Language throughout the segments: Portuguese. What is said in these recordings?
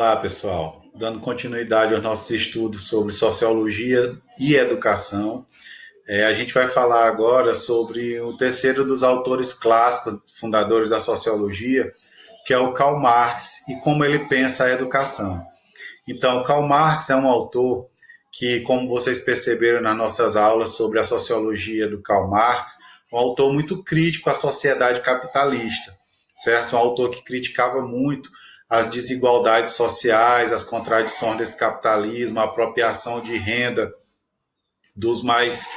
Olá, pessoal. Dando continuidade aos nossos estudos sobre sociologia e educação, a gente vai falar agora sobre o terceiro dos autores clássicos, fundadores da sociologia, que é o Karl Marx, e como ele pensa a educação. Então, Karl Marx é um autor que, como vocês perceberam nas nossas aulas sobre a sociologia do Karl Marx, um autor muito crítico à sociedade capitalista, certo? Um autor que criticava muito as desigualdades sociais, as contradições desse capitalismo, a apropriação de renda dos mais,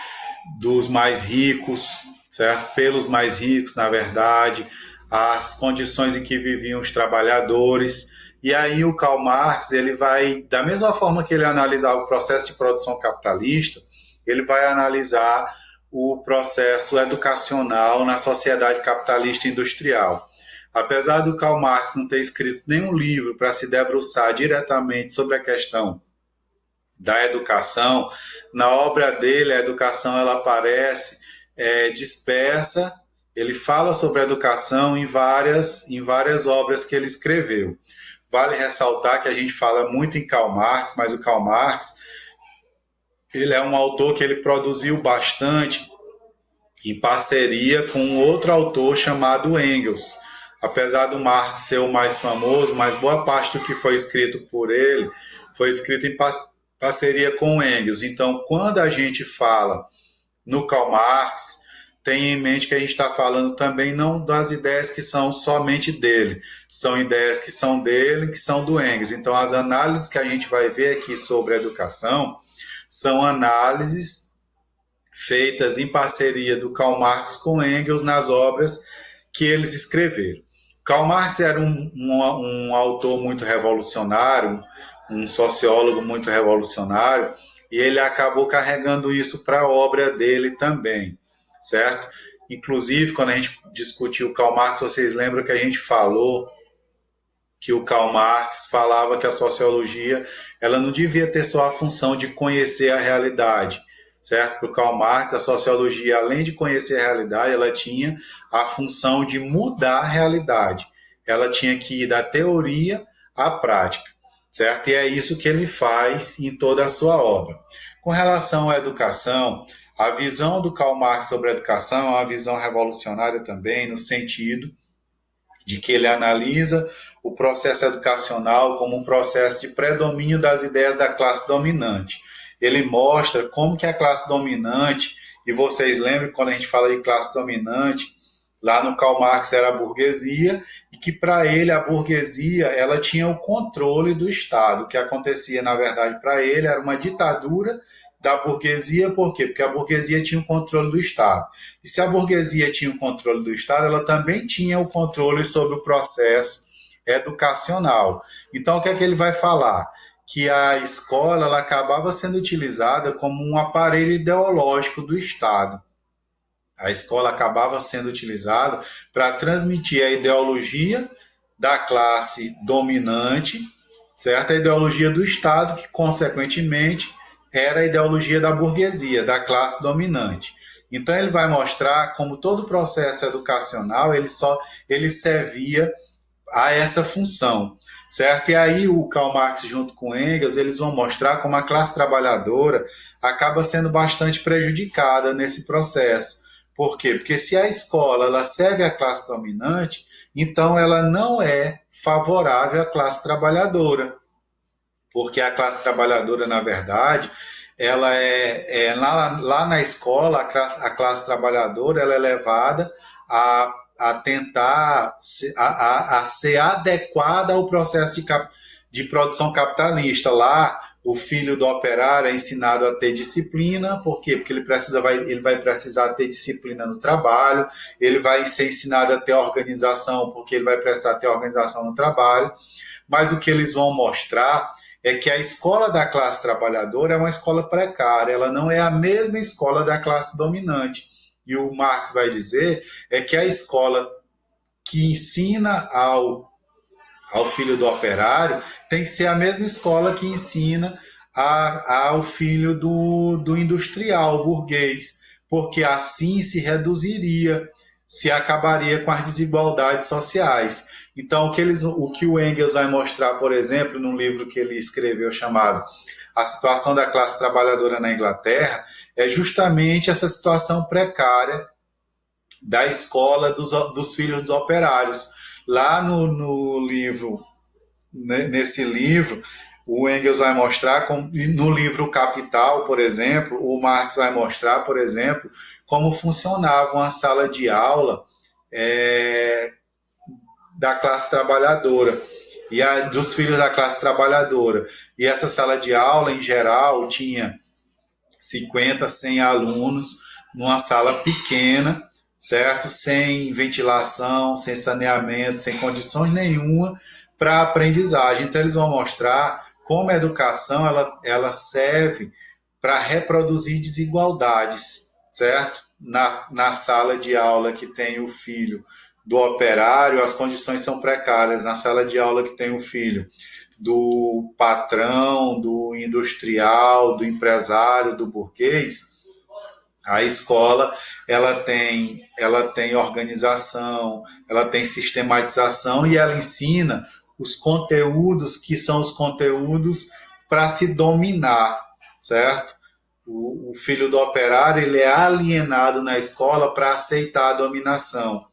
dos mais ricos, certo? Pelos mais ricos, na verdade, as condições em que viviam os trabalhadores. E aí o Karl Marx, ele vai, da mesma forma que ele analisava o processo de produção capitalista, ele vai analisar o processo educacional na sociedade capitalista industrial. Apesar do Karl Marx não ter escrito nenhum livro para se debruçar diretamente sobre a questão da educação, na obra dele a educação ela aparece dispersa. Ele fala sobre a educação em várias obras que ele escreveu. Vale ressaltar que a gente fala muito em Karl Marx, mas o Karl Marx ele é um autor que ele produziu bastante em parceria com outro autor chamado Engels. Apesar do Marx ser o mais famoso, mas boa parte do que foi escrito por ele foi escrito em parceria com Engels. Então, quando a gente fala no Karl Marx, tenha em mente que a gente está falando também não das ideias que são somente dele, são ideias que são dele, que são do Engels. Então, as análises que a gente vai ver aqui sobre a educação são análises feitas em parceria do Karl Marx com Engels nas obras que eles escreveram. Karl Marx era um autor muito revolucionário, um sociólogo muito revolucionário, e ele acabou carregando isso para a obra dele também, certo? Inclusive, quando a gente discutiu Karl Marx, vocês lembram que a gente falou que o Karl Marx falava que a sociologia ela não devia ter só a função de conhecer a realidade, certo? Para o Karl Marx, a sociologia, além de conhecer a realidade, ela tinha a função de mudar a realidade. Ela tinha que ir da teoria à prática, certo? E é isso que ele faz em toda a sua obra. Com relação à educação, a visão do Karl Marx sobre a educação é uma visão revolucionária também, no sentido de que ele analisa o processo educacional como um processo de predomínio das ideias da classe dominante. Ele mostra como que a classe dominante, e vocês lembram quando a gente fala de classe dominante, lá no Karl Marx era a burguesia, e que para ele a burguesia ela tinha o controle do Estado. O que acontecia, na verdade, para ele era uma ditadura da burguesia, por quê? Porque a burguesia tinha o controle do Estado. E se a burguesia tinha o controle do Estado, ela também tinha o controle sobre o processo educacional. Então, o que é que ele vai falar? Que a escola ela acabava sendo utilizada como um aparelho ideológico do Estado. A escola acabava sendo utilizada para transmitir a ideologia da classe dominante, certo? A ideologia do Estado, que, consequentemente, era a ideologia da burguesia, da classe dominante. Então, ele vai mostrar como todo o processo educacional ele servia a essa função, certo? E aí o Karl Marx junto com Engels, eles vão mostrar como a classe trabalhadora acaba sendo bastante prejudicada nesse processo. Por quê? Porque se a escola ela serve à classe dominante, então ela não é favorável à classe trabalhadora, porque a classe trabalhadora, na verdade, ela lá na escola, a classe trabalhadora ela é levada a tentar a ser adequada ao processo de produção capitalista. Lá, o filho do operário é ensinado a ter disciplina, por quê? Porque ele vai precisar ter disciplina no trabalho, ele vai ser ensinado a ter organização, porque ele vai precisar ter organização no trabalho, mas o que eles vão mostrar é que a escola da classe trabalhadora é uma escola precária, ela não é a mesma escola da classe dominante. E o Marx vai dizer é que a escola que ensina ao filho do operário tem que ser a mesma escola que ensina ao filho do industrial, burguês, porque assim se reduziria, se acabaria com as desigualdades sociais. Então, o que o Engels vai mostrar, por exemplo, num livro que ele escreveu chamado A Situação da Classe Trabalhadora na Inglaterra, é justamente essa situação precária da escola dos filhos dos operários. Lá no livro, nesse livro, o Engels vai mostrar, no livro Capital, por exemplo, o Marx vai mostrar, por exemplo, como funcionava uma sala de aula é, da classe trabalhadora dos filhos da classe trabalhadora. E essa sala de aula, em geral, tinha 50, 100 alunos numa sala pequena, certo? Sem ventilação, sem saneamento, sem condições nenhuma para aprendizagem. Então, eles vão mostrar como a educação ela serve para reproduzir desigualdades, certo? Na sala de aula que tem o filho do operário, as condições são precárias. Na sala de aula que tem o filho do patrão, do industrial, do empresário, do burguês, a escola ela tem organização, ela tem sistematização e ela ensina os conteúdos que são os conteúdos para se dominar, certo? O filho do operário ele é alienado na escola para aceitar a dominação.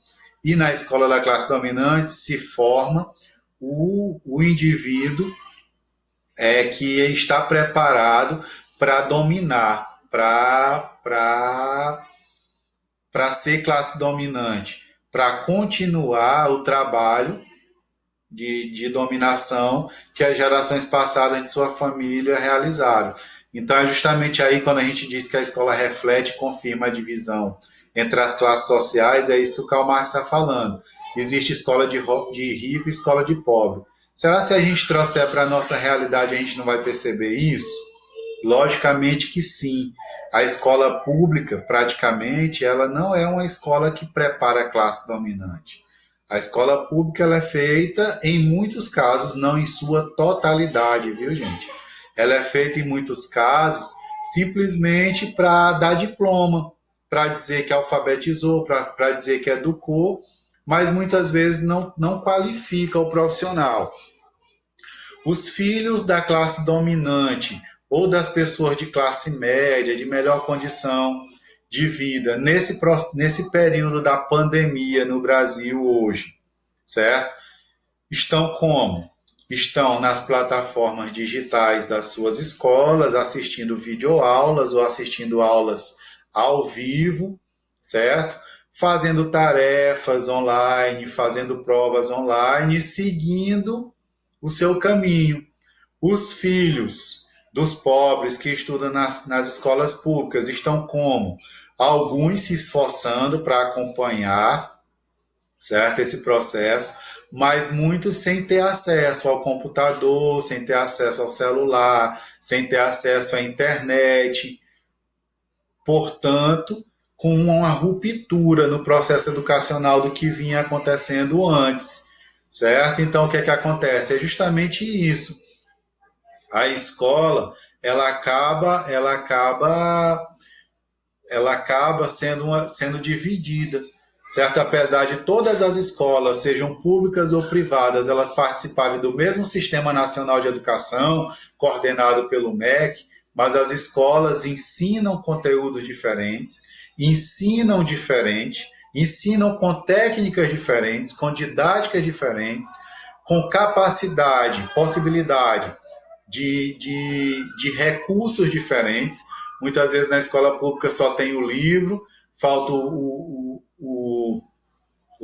E na escola da classe dominante se forma o indivíduo que está preparado para dominar, para ser classe dominante, para continuar o trabalho de dominação que as gerações passadas de sua família realizaram. Então, é justamente aí quando a gente diz que a escola reflete e confirma a divisão entre as classes sociais, é isso que o Karl Marx está falando. Existe escola de rico e escola de pobre. Será que se a gente trouxer para a nossa realidade a gente não vai perceber isso? Logicamente que sim. A escola pública, praticamente, ela não é uma escola que prepara a classe dominante. A escola pública ela é feita, em muitos casos, não em sua totalidade, viu, gente? Ela é feita, em muitos casos, simplesmente para dar diploma, para dizer que alfabetizou, para dizer que educou, mas muitas vezes não qualifica o profissional. Os filhos da classe dominante ou das pessoas de classe média, de melhor condição de vida, nesse período da pandemia no Brasil hoje, certo? Estão como? Estão nas plataformas digitais das suas escolas, assistindo videoaulas ou assistindo aulas ao vivo, certo? Fazendo tarefas online, fazendo provas online, seguindo o seu caminho. Os filhos dos pobres que estudam nas escolas públicas estão como? Alguns se esforçando para acompanhar, certo, esse processo, mas muitos sem ter acesso ao computador, sem ter acesso ao celular, sem ter acesso à internet. Portanto, com uma ruptura no processo educacional do que vinha acontecendo antes, certo? Então, o que é que acontece? É justamente isso. A escola, ela acaba sendo dividida, certo? Apesar de todas as escolas, sejam públicas ou privadas, elas participarem do mesmo Sistema Nacional de Educação, coordenado pelo MEC, mas as escolas ensinam conteúdos diferentes, ensinam diferente, ensinam com técnicas diferentes, com didáticas diferentes, com capacidade, possibilidade de recursos diferentes. Muitas vezes na escola pública só tem o livro, falta o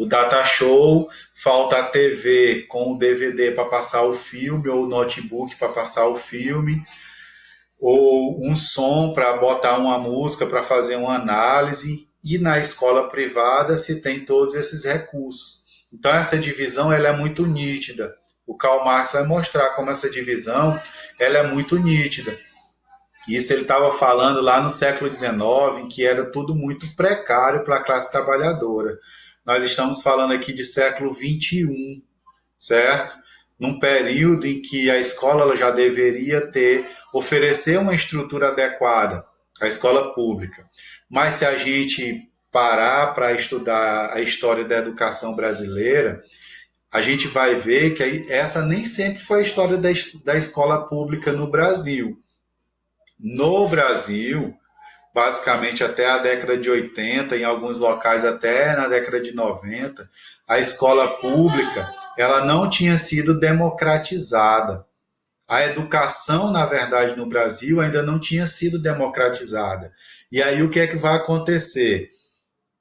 data show, falta a TV com o DVD para passar o filme, ou o notebook para passar o filme, ou um som para botar uma música para fazer uma análise. E na escola privada se tem todos esses recursos. Então essa divisão ela é muito nítida. O Karl Marx vai mostrar como essa divisão ela é muito nítida. Isso ele estava falando lá no século XIX, em que era tudo muito precário para a classe trabalhadora. Nós estamos falando aqui de século XXI, certo? Num período em que a escola ela já deveria oferecer uma estrutura adequada, a escola pública. Mas se a gente parar para estudar a história da educação brasileira, a gente vai ver que essa nem sempre foi a história da escola pública no Brasil. No Brasil, basicamente até a década de 80, em alguns locais até na década de 90, a escola pública ela não tinha sido democratizada. A educação, na verdade, no Brasil ainda não tinha sido democratizada. E aí o que é que vai acontecer?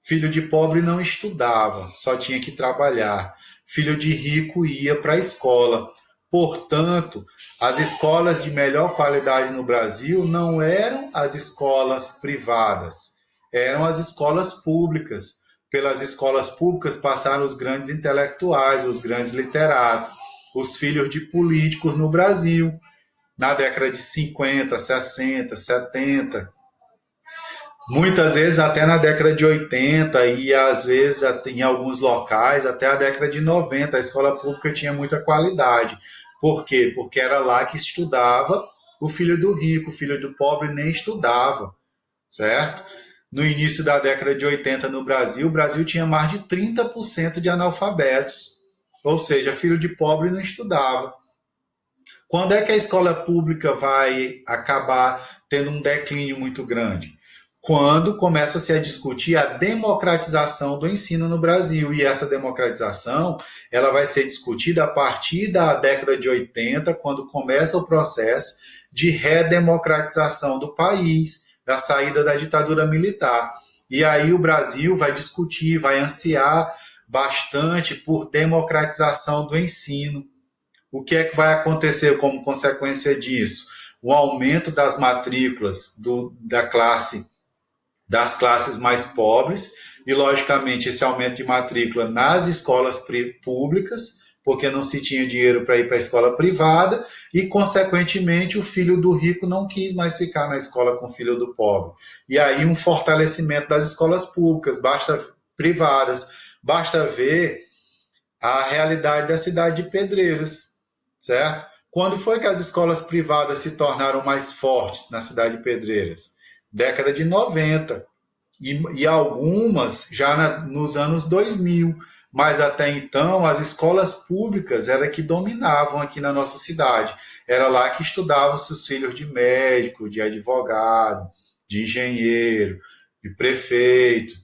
Filho de pobre não estudava, só tinha que trabalhar. Filho de rico ia para a escola. Portanto, as escolas de melhor qualidade no Brasil não eram as escolas privadas, eram as escolas públicas. Pelas escolas públicas passaram os grandes intelectuais, os grandes literatos, os filhos de políticos no Brasil, na década de 50, 60, 70. Muitas vezes até na década de 80 e às vezes em alguns locais até a década de 90 a escola pública tinha muita qualidade. Por quê? Porque era lá que estudava o filho do rico, o filho do pobre nem estudava, certo? No início da década de 80 no Brasil, o Brasil tinha mais de 30% de analfabetos, ou seja, filho de pobre não estudava. Quando é que a escola pública vai acabar tendo um declínio muito grande? Quando começa-se a discutir a democratização do ensino no Brasil. E essa democratização ela vai ser discutida a partir da década de 80, quando começa o processo de redemocratização do país, da saída da ditadura militar. E aí o Brasil vai discutir, vai ansiar bastante por democratização do ensino. O que é que vai acontecer como consequência disso? O aumento das matrículas das classes mais pobres e, logicamente, esse aumento de matrícula nas escolas públicas, porque não se tinha dinheiro para ir para a escola privada e, consequentemente, o filho do rico não quis mais ficar na escola com o filho do pobre. E aí um fortalecimento das escolas públicas, privadas, basta ver a realidade da cidade de Pedreiras, certo? Quando foi que as escolas privadas se tornaram mais fortes na cidade de Pedreiras? Década de 90. E algumas já nos anos 2000. Mas até então, as escolas públicas eram que dominavam aqui na nossa cidade. Era lá que estudavam seus filhos de médico, de advogado, de engenheiro, de prefeito,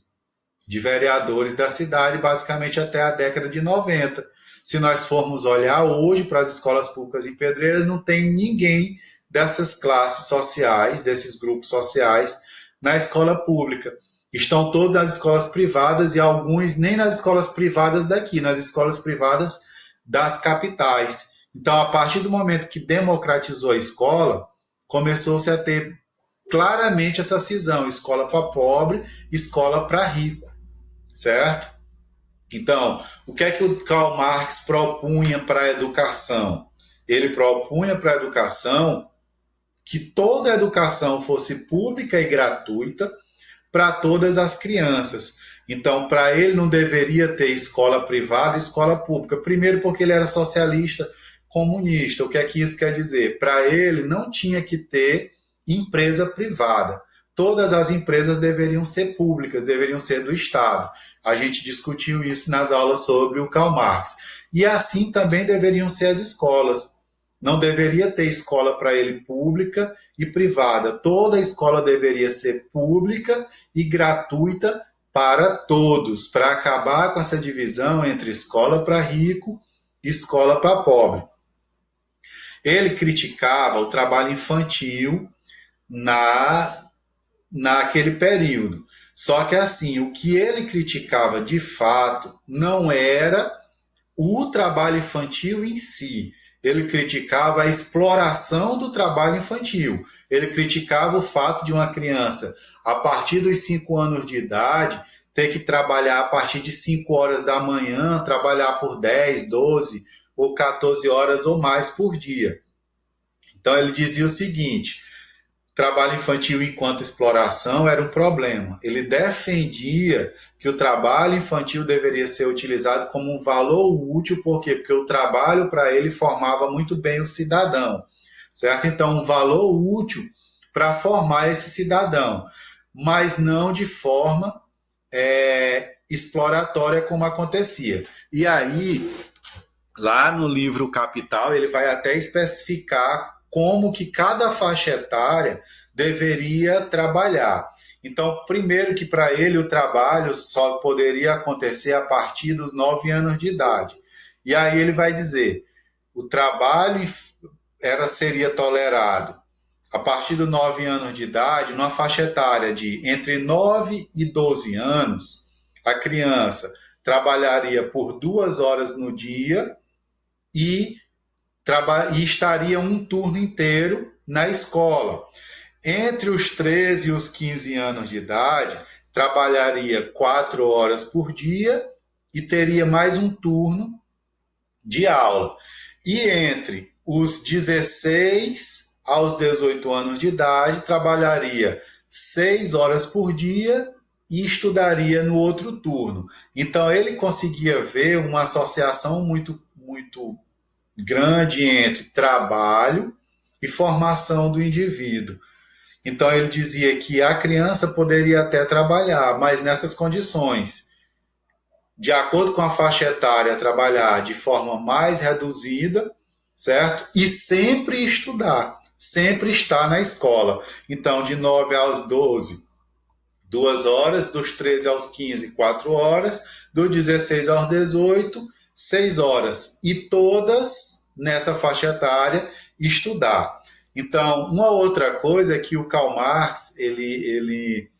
de vereadores da cidade, basicamente até a década de 90. Se nós formos olhar hoje para as escolas públicas em Pedreiras, não tem ninguém dessas classes sociais, desses grupos sociais, na escola pública. Estão todas as escolas privadas e alguns nem nas escolas privadas daqui, nas escolas privadas das capitais. Então, a partir do momento que democratizou a escola, começou-se a ter claramente essa cisão, escola para pobre, escola para rico, certo? Então, o que é que o Karl Marx propunha para a educação? Ele propunha para a educação que toda a educação fosse pública e gratuita para todas as crianças. Então, para ele não deveria ter escola privada e escola pública. Primeiro, porque ele era socialista comunista. O que é que isso quer dizer? Para ele não tinha que ter empresa privada. Todas as empresas deveriam ser públicas, deveriam ser do Estado. A gente discutiu isso nas aulas sobre o Karl Marx. E assim também deveriam ser as escolas. Não deveria ter escola para ele pública e privada. Toda escola deveria ser pública e gratuita para todos, para acabar com essa divisão entre escola para rico e escola para pobre. Ele criticava o trabalho infantil naquele período. Só que assim, o que ele criticava de fato não era o trabalho infantil em si. Ele criticava a exploração do trabalho infantil. Ele criticava o fato de uma criança, a partir dos 5 anos de idade, ter que trabalhar a partir de 5 horas da manhã, trabalhar por 10, 12 ou 14 horas ou mais por dia. Então ele dizia o seguinte: trabalho infantil enquanto exploração era um problema. Ele defendia que o trabalho infantil deveria ser utilizado como um valor útil, por quê? Porque o trabalho para ele formava muito bem o cidadão, certo? Então, um valor útil para formar esse cidadão, mas não de forma exploratória como acontecia. E aí, Lá no livro Capital, ele vai até especificar como que cada faixa etária deveria trabalhar. Então, primeiro que para ele o trabalho só poderia acontecer a partir dos 9 anos de idade. E aí ele vai dizer, o trabalho seria tolerado a partir dos 9 anos de idade, numa faixa etária de entre 9 e 12 anos, a criança trabalharia por 2 horas no dia e, e estaria um turno inteiro na escola. Entre os 13 e os 15 anos de idade, trabalharia 4 horas por dia e teria mais um turno de aula. E entre os 16 aos 18 anos de idade, trabalharia 6 horas por dia e estudaria no outro turno. Então, ele conseguia ver uma associação muito grande entre trabalho e formação do indivíduo. Então, ele dizia que a criança poderia até trabalhar, mas nessas condições, de acordo com a faixa etária, trabalhar de forma mais reduzida, certo? E sempre estudar, sempre estar na escola. Então, de 9 aos 12, 2 horas, dos 13 aos 15, 4 horas, dos 16 aos 18, 6 horas. E todas nessa faixa etária estudar. Então, uma outra coisa é que o Karl Marx, ele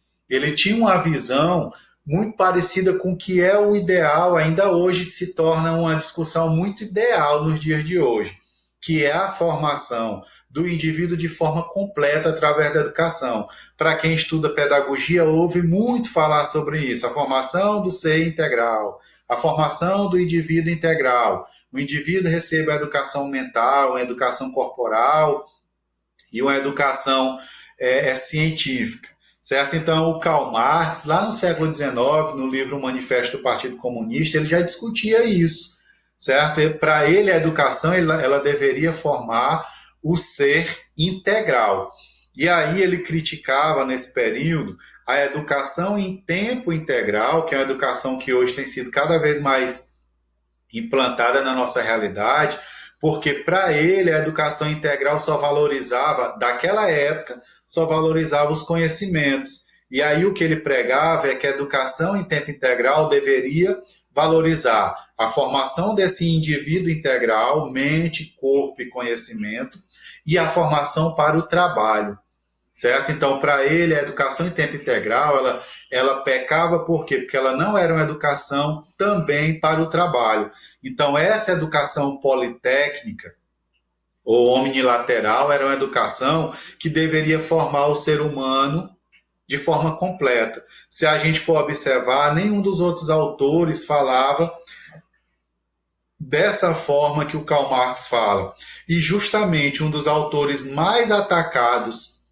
tinha uma visão muito parecida com o que é o ideal, ainda hoje se torna uma discussão muito ideal nos dias de hoje, que é a formação do indivíduo de forma completa através da educação. Para quem estuda pedagogia, ouve muito falar sobre isso, a formação do ser integral, a formação do indivíduo integral. O indivíduo recebe a educação mental, a educação corporal e uma educação científica. Certo? Então, o Karl Marx, lá no século XIX, no livro Manifesto do Partido Comunista, ele já discutia isso. Certo? Para ele, a educação ela deveria formar o ser integral. E aí ele criticava, nesse período, a educação em tempo integral, que é uma educação que hoje tem sido cada vez mais implantada na nossa realidade, porque para ele a educação integral só valorizava, daquela época, só valorizava os conhecimentos. E aí o que ele pregava é que a educação em tempo integral deveria valorizar a formação desse indivíduo integral, mente, corpo e conhecimento, e a formação para o trabalho. Certo? Então, para ele, a educação em tempo integral, ela pecava por quê? Porque ela não era uma educação também para o trabalho. Então, essa educação politécnica ou omnilateral era uma educação que deveria formar o ser humano de forma completa. Se a gente for observar, nenhum dos outros autores falava dessa forma que o Karl Marx fala. E justamente um dos autores mais atacados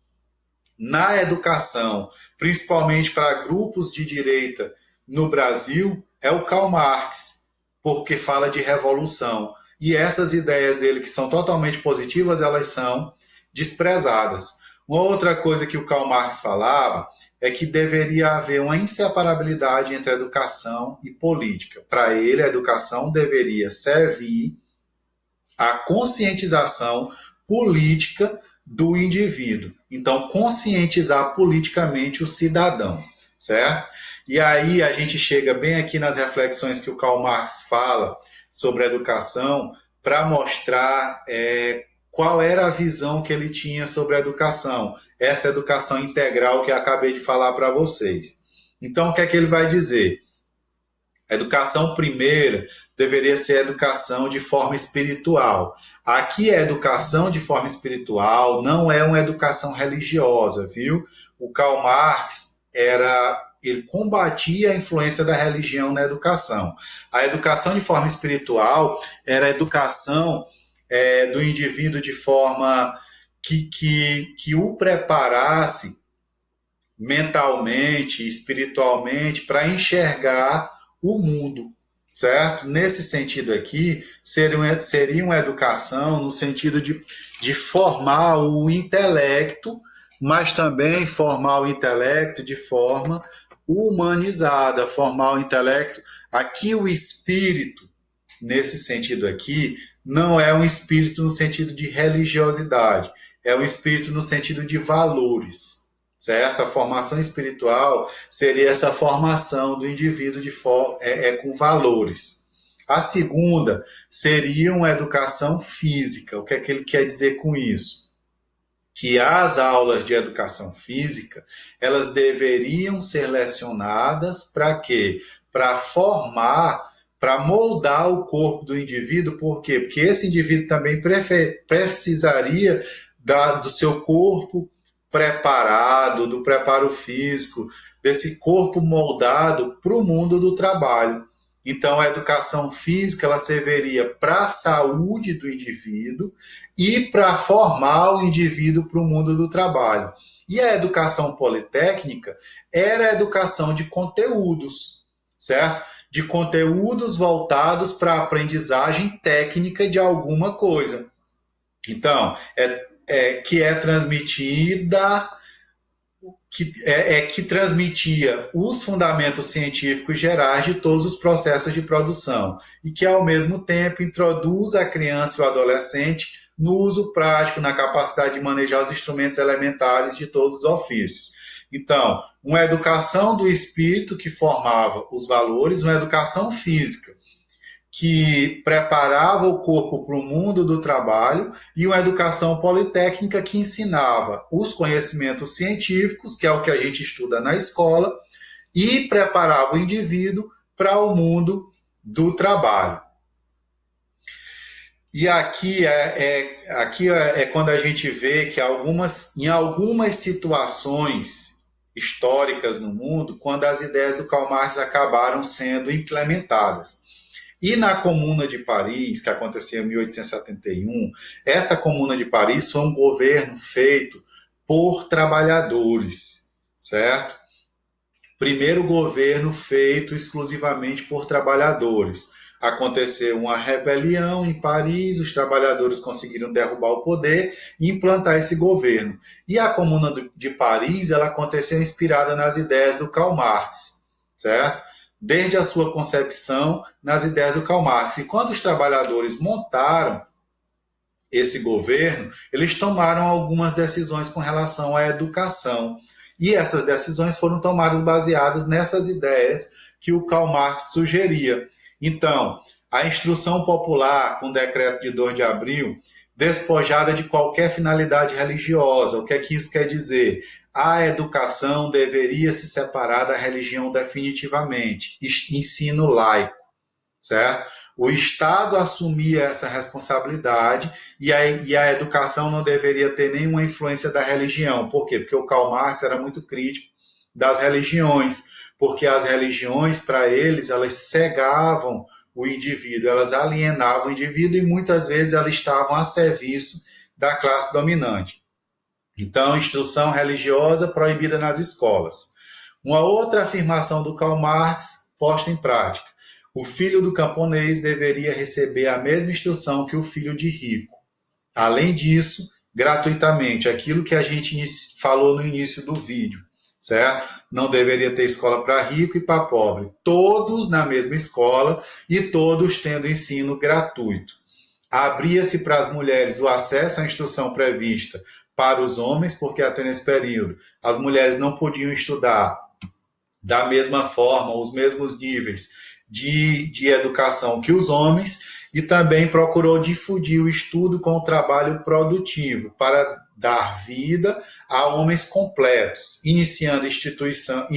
na educação, principalmente para grupos de direita no Brasil, é o Karl Marx, porque fala de revolução. E essas ideias dele, que são totalmente positivas, elas são desprezadas. Uma outra coisa que o Karl Marx falava é que deveria haver uma inseparabilidade entre educação e política. Para ele, a educação deveria servir à conscientização política do indivíduo. Então, conscientizar politicamente o cidadão, certo? E aí a gente chega bem aqui nas reflexões que o Karl Marx fala sobre a educação para mostrar qual era a visão que ele tinha sobre a educação, essa educação integral que eu acabei de falar para vocês. Então, o que é que ele vai dizer? A educação primeira deveria ser a educação de forma espiritual. Aqui é educação de forma espiritual, não é uma educação religiosa, viu? O Karl Marx ele combatia a influência da religião na educação. A educação de forma espiritual era a educação do indivíduo de forma que o preparasse mentalmente, espiritualmente, para enxergar o mundo, certo? Nesse sentido aqui, seria uma educação no sentido de formar o intelecto, mas também formar o intelecto de forma humanizada, formar o intelecto. Aqui o espírito nesse sentido aqui, não é um espírito no sentido de religiosidade, é um espírito no sentido de valores, certo? A formação espiritual seria essa formação do indivíduo com valores. A segunda seria uma educação física. O que é que ele quer dizer com isso? Que as aulas de educação física, elas deveriam ser lecionadas para quê? Para formar, para moldar o corpo do indivíduo, por quê? Porque esse indivíduo também precisaria do seu corpo preparado, do preparo físico, desse corpo moldado para o mundo do trabalho. Então, a educação física ela serviria para a saúde do indivíduo e para formar o indivíduo para o mundo do trabalho. E a educação politécnica era a educação de conteúdos, certo? De conteúdos voltados para a aprendizagem técnica de alguma coisa. Então, que é transmitida que transmitia os fundamentos científicos gerais de todos os processos de produção e que, ao mesmo tempo, introduz a criança e o adolescente no uso prático, na capacidade de manejar os instrumentos elementares de todos os ofícios. Então, uma educação do espírito que formava os valores, uma educação física que preparava o corpo para o mundo do trabalho e uma educação politécnica que ensinava os conhecimentos científicos, que é o que a gente estuda na escola, e preparava o indivíduo para o mundo do trabalho. E aqui é quando a gente vê que em algumas situações históricas no mundo, quando as ideias do Karl Marx acabaram sendo implementadas. E na Comuna de Paris, que aconteceu em 1871, essa Comuna de Paris foi um governo feito por trabalhadores, certo? Primeiro governo feito exclusivamente por trabalhadores. Aconteceu uma rebelião em Paris, os trabalhadores conseguiram derrubar o poder e implantar esse governo. E a Comuna de Paris, ela aconteceu inspirada nas ideias do Karl Marx, certo? Desde a sua concepção nas ideias do Karl Marx. E quando os trabalhadores montaram esse governo, eles tomaram algumas decisões com relação à educação. E essas decisões foram tomadas baseadas nessas ideias que o Karl Marx sugeria. Então, a instrução popular, com o decreto de 2 de abril, despojada de qualquer finalidade religiosa. O que é que isso quer dizer? A educação deveria se separar da religião definitivamente. Ensino laico, certo? O Estado assumia essa responsabilidade e a educação não deveria ter nenhuma influência da religião. Por quê? Porque o Karl Marx era muito crítico das religiões, porque as religiões, para eles, elas cegavam o indivíduo, elas alienavam o indivíduo e muitas vezes elas estavam a serviço da classe dominante. Então, instrução religiosa proibida nas escolas. Uma outra afirmação do Karl Marx posta em prática. O filho do camponês deveria receber a mesma instrução que o filho de rico. Além disso, gratuitamente, aquilo que a gente falou no início do vídeo, certo? Não deveria ter escola para rico e para pobre. Todos na mesma escola e todos tendo ensino gratuito. Abria-se para as mulheres o acesso à instrução prevista para os homens, porque até nesse período as mulheres não podiam estudar da mesma forma, os mesmos níveis de educação que os homens, e também procurou difundir o estudo com o trabalho produtivo para dar vida a homens completos, iniciando instituição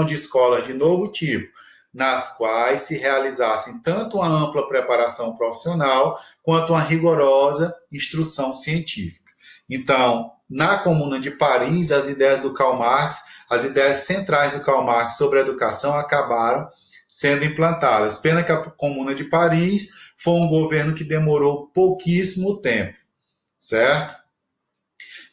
de escolas de novo tipo, nas quais se realizassem tanto uma ampla preparação profissional quanto uma rigorosa instrução científica. Então, na Comuna de Paris, as ideias do Karl Marx, as ideias centrais do Karl Marx sobre a educação acabaram sendo implantadas. Pena que a Comuna de Paris foi um governo que demorou pouquíssimo tempo, certo?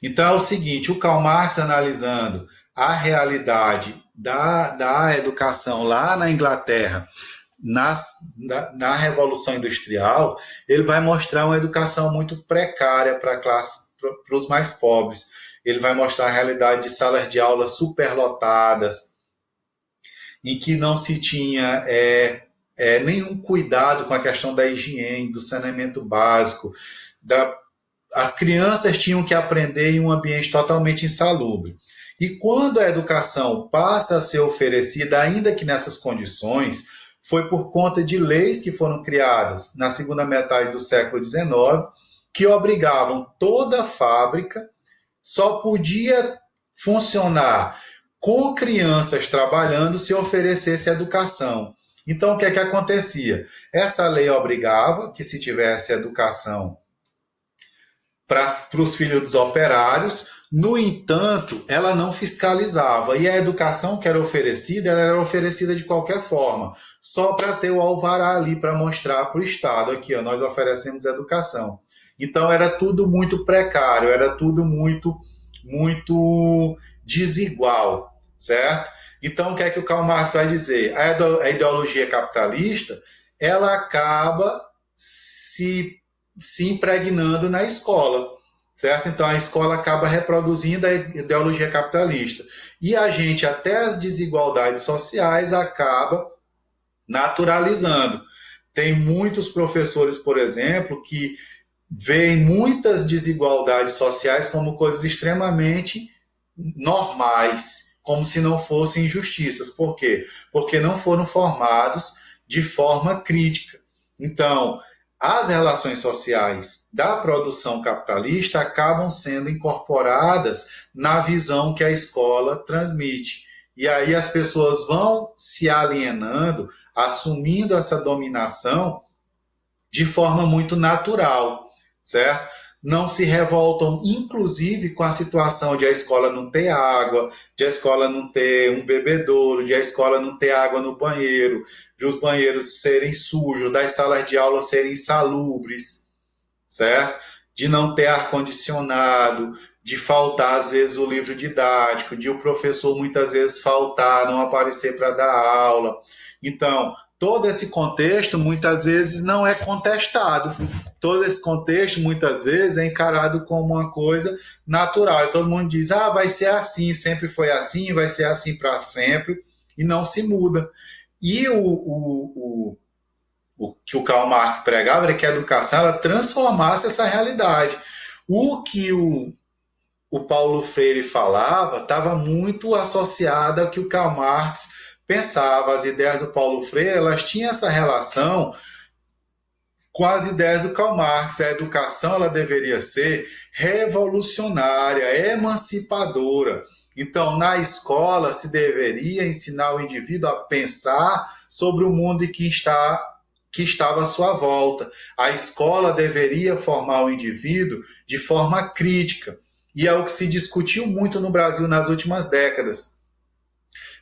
Então é o seguinte, o Karl Marx analisando a realidade da educação lá na Inglaterra, na Revolução Industrial, ele vai mostrar uma educação muito precária para os mais pobres. Ele vai mostrar a realidade de salas de aula superlotadas, em que não se tinha nenhum cuidado com a questão da higiene, do saneamento básico. As crianças tinham que aprender em um ambiente totalmente insalubre. E quando a educação passa a ser oferecida, ainda que nessas condições, foi por conta de leis que foram criadas na segunda metade do século XIX, que obrigavam toda a fábrica só podia funcionar com crianças trabalhando se oferecesse educação. Então, o que é que acontecia? Essa lei obrigava que se tivesse educação para os filhos dos operários, no entanto, ela não fiscalizava. E a educação que era oferecida, ela era oferecida de qualquer forma, só para ter o alvará ali para mostrar para o Estado, aqui, ó, nós oferecemos educação. Então era tudo muito precário, era tudo muito desigual, certo? Então o que é que o Karl Marx vai dizer? A ideologia capitalista, ela acaba se impregnando na escola, certo? Então a escola acaba reproduzindo a ideologia capitalista. E a gente, até as desigualdades sociais, acaba naturalizando. Tem muitos professores, por exemplo, que veem muitas desigualdades sociais como coisas extremamente normais, como se não fossem injustiças. Por quê? Porque não foram formados de forma crítica. Então, as relações sociais da produção capitalista acabam sendo incorporadas na visão que a escola transmite. E aí as pessoas vão se alienando, assumindo essa dominação de forma muito natural, certo? Não se revoltam, inclusive, com a situação de a escola não ter água, de a escola não ter um bebedouro, de a escola não ter água no banheiro, de os banheiros serem sujos, das salas de aula serem insalubres, certo? De não ter ar-condicionado, de faltar, às vezes, o livro didático, de o professor, muitas vezes, faltar, não aparecer para dar aula. Então, todo esse contexto, muitas vezes, não é contestado. Todo esse contexto, muitas vezes, é encarado como uma coisa natural. E todo mundo diz, vai ser assim, sempre foi assim, vai ser assim para sempre, e não se muda. E o que o Karl Marx pregava era que a educação ela transformasse essa realidade. O que o Paulo Freire falava estava muito associado ao que o Karl Marx pensava. As ideias do Paulo Freire elas tinham essa relação com as ideias do Karl Marx. A educação ela deveria ser revolucionária, emancipadora. Então, na escola, se deveria ensinar o indivíduo a pensar sobre o mundo que estava à sua volta. A escola deveria formar o indivíduo de forma crítica. E é o que se discutiu muito no Brasil nas últimas décadas.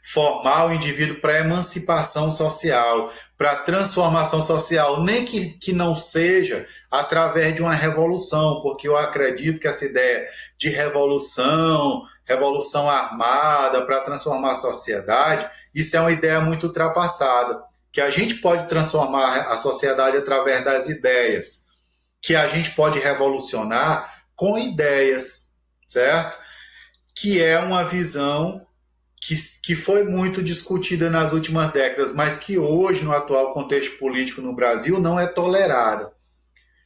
Formar o indivíduo para a emancipação social, para a transformação social, nem que não seja através de uma revolução, porque eu acredito que essa ideia de revolução armada para transformar a sociedade, isso é uma ideia muito ultrapassada, que a gente pode transformar a sociedade através das ideias, que a gente pode revolucionar com ideias, certo? Que é uma visão que foi muito discutida nas últimas décadas, mas que hoje, no atual contexto político no Brasil, não é tolerada.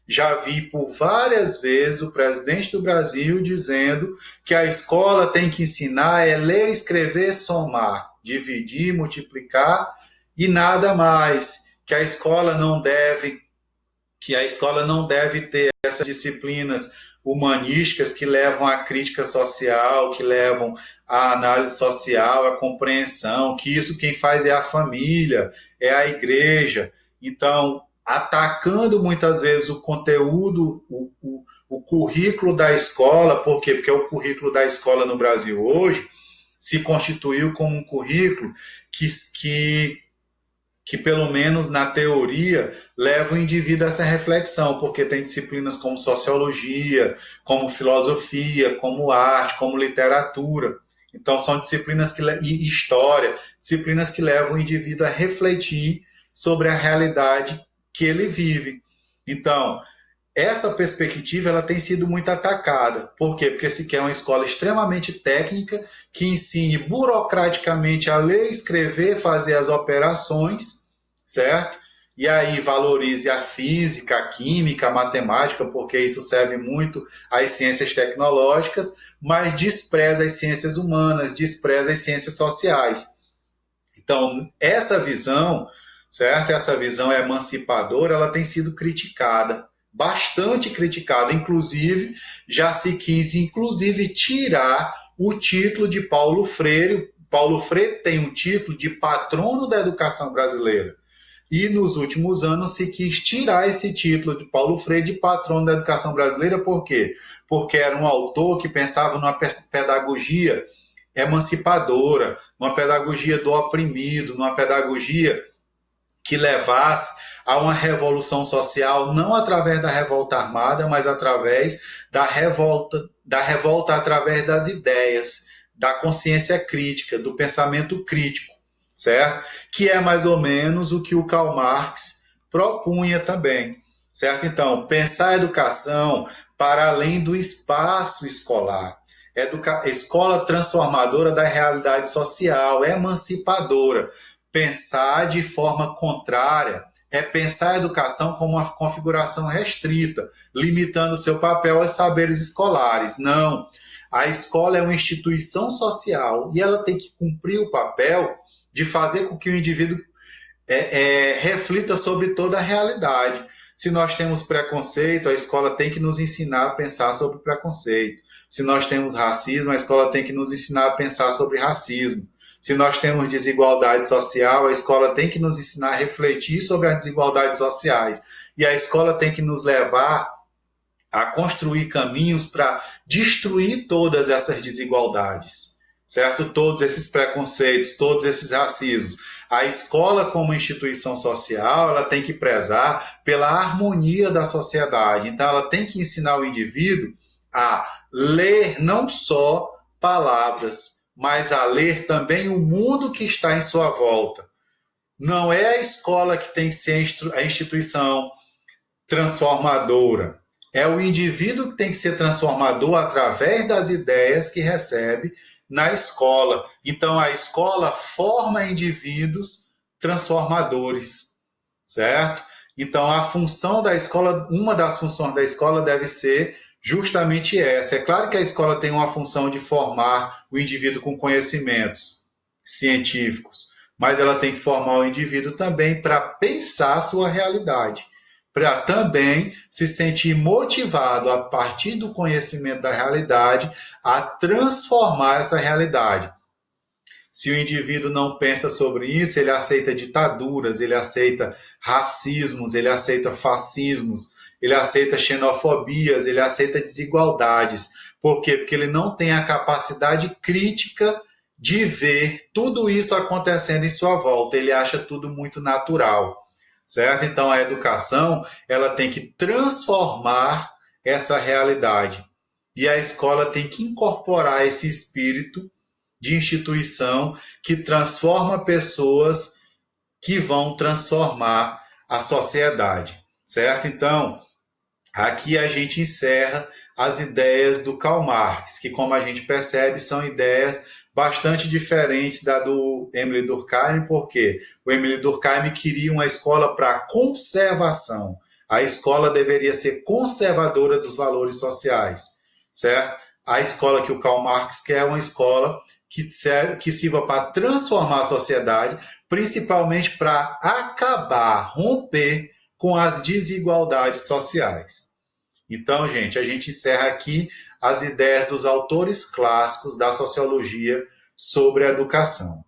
Já vi por várias vezes o presidente do Brasil dizendo que a escola tem que ensinar é ler, escrever, somar, dividir, multiplicar e nada mais. Que a escola não deve ter essas disciplinas humanísticas que levam à crítica social, que levam à análise social, à compreensão, que isso quem faz é a família, é a igreja. Então, atacando muitas vezes o conteúdo, o currículo da escola, por quê? Porque o currículo da escola no Brasil hoje se constituiu como um currículo que pelo menos na teoria, leva o indivíduo a essa reflexão, porque tem disciplinas como sociologia, como filosofia, como arte, como literatura. Então, são disciplinas e história, disciplinas que levam o indivíduo a refletir sobre a realidade que ele vive. Então, essa perspectiva ela tem sido muito atacada. Por quê? Porque se quer uma escola extremamente técnica, que ensine burocraticamente a ler, escrever, fazer as operações, certo? E aí valorize a física, a química, a matemática, porque isso serve muito às ciências tecnológicas, mas despreza as ciências humanas, despreza as ciências sociais. Então, essa visão, certo? Essa visão emancipadora, ela tem sido criticada, bastante criticada, inclusive já se quis inclusive tirar o título de Paulo Freire. Paulo Freire tem um título de patrono da educação brasileira. E nos últimos anos se quis tirar esse título de Paulo Freire de patrono da educação brasileira, por quê? Porque era um autor que pensava numa pedagogia emancipadora, numa pedagogia do oprimido, numa pedagogia que levasse a uma revolução social, não através da revolta armada, mas através da revolta através das ideias, da consciência crítica, do pensamento crítico, certo? Que é mais ou menos o que o Karl Marx propunha também, certo? Então, pensar a educação para além do espaço escolar, escola transformadora da realidade social, emancipadora. Pensar de forma contrária é pensar a educação como uma configuração restrita, limitando seu papel aos saberes escolares. Não. A escola é uma instituição social e ela tem que cumprir o papel de fazer com que o indivíduo reflita sobre toda a realidade. Se nós temos preconceito, a escola tem que nos ensinar a pensar sobre preconceito. Se nós temos racismo, a escola tem que nos ensinar a pensar sobre racismo. Se nós temos desigualdade social, a escola tem que nos ensinar a refletir sobre as desigualdades sociais. E a escola tem que nos levar a construir caminhos para destruir todas essas desigualdades, certo? Todos esses preconceitos, todos esses racismos. A escola, como instituição social, ela tem que prezar pela harmonia da sociedade. Então, ela tem que ensinar o indivíduo a ler não só palavras, mas a ler também o mundo que está em sua volta. Não é a escola que tem que ser a instituição transformadora. É o indivíduo que tem que ser transformador através das ideias que recebe na escola. Então, a escola forma indivíduos transformadores, certo? Então, a função da escola, uma das funções da escola deve ser justamente essa. É claro que a escola tem uma função de formar o indivíduo com conhecimentos científicos, mas ela tem que formar o indivíduo também para pensar a sua realidade, para também se sentir motivado a partir do conhecimento da realidade a transformar essa realidade. Se o indivíduo não pensa sobre isso, ele aceita ditaduras, ele aceita racismos, ele aceita fascismos, ele aceita xenofobias, ele aceita desigualdades. Por quê? Porque ele não tem a capacidade crítica de ver tudo isso acontecendo em sua volta. Ele acha tudo muito natural, certo? Então, a educação, ela tem que transformar essa realidade. E a escola tem que incorporar esse espírito de instituição que transforma pessoas que vão transformar a sociedade, certo? Então, aqui a gente encerra as ideias do Karl Marx, que, como a gente percebe, são ideias bastante diferentes da do Émile Durkheim, porque o Émile Durkheim queria uma escola para conservação. A escola deveria ser conservadora dos valores sociais, certo? A escola que o Karl Marx quer é uma escola que sirva para transformar a sociedade, principalmente para acabar, romper com as desigualdades sociais. Então, gente, a gente encerra aqui as ideias dos autores clássicos da sociologia sobre a educação.